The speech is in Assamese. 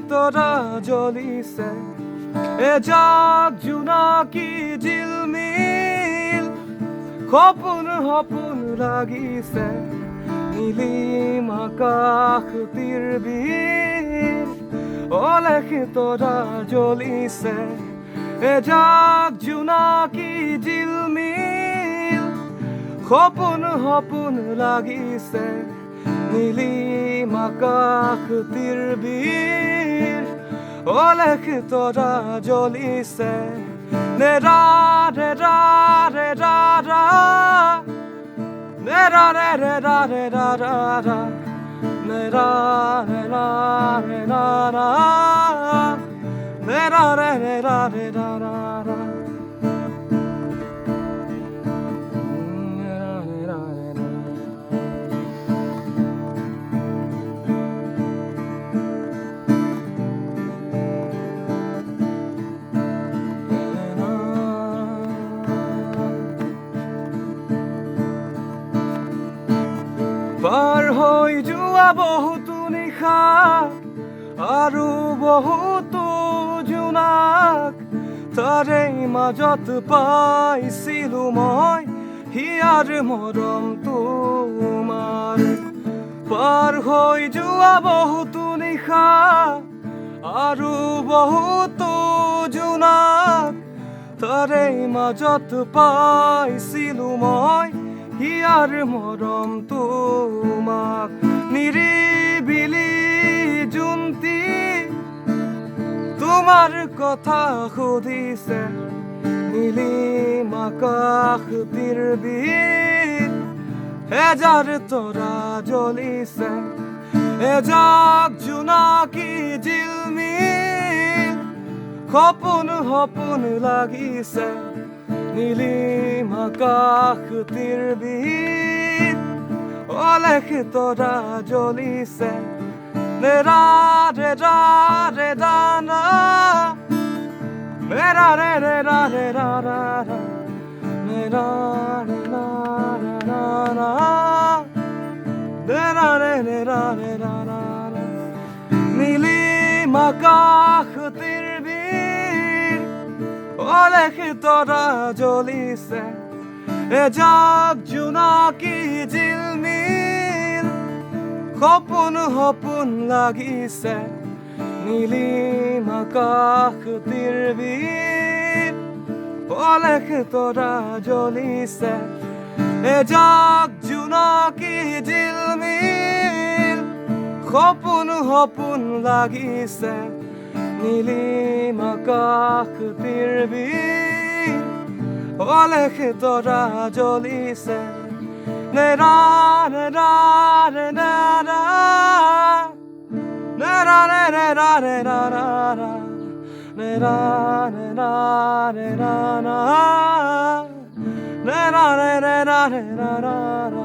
তোরা জ্বলিছে এ জাগ জোনাকি ঝিলমিল সপোন সপোন লাগিছে নীলিম আকাশ তীৰবিল অলেখ তোরা জ্বলিছে এ জাগ জোনাকি ঝিলমিল সপোন সপোন লাগিছে নীলিম আকাশ তীৰবিল অলেখ তোৰা জ্বলিছে নেৰা ৰেৰা ৰেৰা ৰা নেৰা ৰে ৰেৰা ৰেৰা ৰা নেৰা ৰেৰা ৰেৰা ৰা নেৰা ৰে ৰেৰা ৰেৰা ৰা পাৰ হৈ যোৱা বহুতো নিশা আৰু বহুতো জোনাক তাৰে মাজত পাইছিলো মই হিয়াৰ মৰম তোমাৰ পাৰ হৈ যোৱা বহুতো নিশা আৰু বহুতো জোনাক তাৰে মাজত পাইছিলো মই হিয়াৰ মৰম তোমাক নিৰিবিলি জোনটি তোমাৰ কথা সুধিছে নীলিম আকাশ তীৰবিল এজাৰ তৰা জ্বলিছে এজাক জোনাকি ঝিলমিল সপোন সপোন লাগিছে নীলিম আকাশ তীৰবিল অলেখ তোৰা জ্বলিছে নেৰা ৰেৰা ৰেৰা না নেৰা ৰে ৰেৰা ৰেৰা ৰা নেৰা ৰেৰা ৰেৰা ৰা নেৰা ৰে ৰেৰা ৰেৰা ৰা নীলিম আকাশ তীৰবিল অলেখ তোরা জ্বলিছে এ জাগ জোনাকি ঝিলমিল সপোন সপোন লাগিছে নীলিম আকাশ তীৰবিল অলেখ তোরা জ্বলিছে এ জাগ জোনাকি ঝিলমিল সপোন সপোন লাগিছে নীলিম আকাশ তীৰবিল অলেখ তোৰা জ্বলিছে নেৰা ৰেৰা ৰেৰা ৰা নেৰা ৰে ৰেৰা ৰেৰা ৰা নেৰা ৰেৰা ৰেৰা ৰা নেৰা ৰে ৰেৰা ৰেৰা ৰা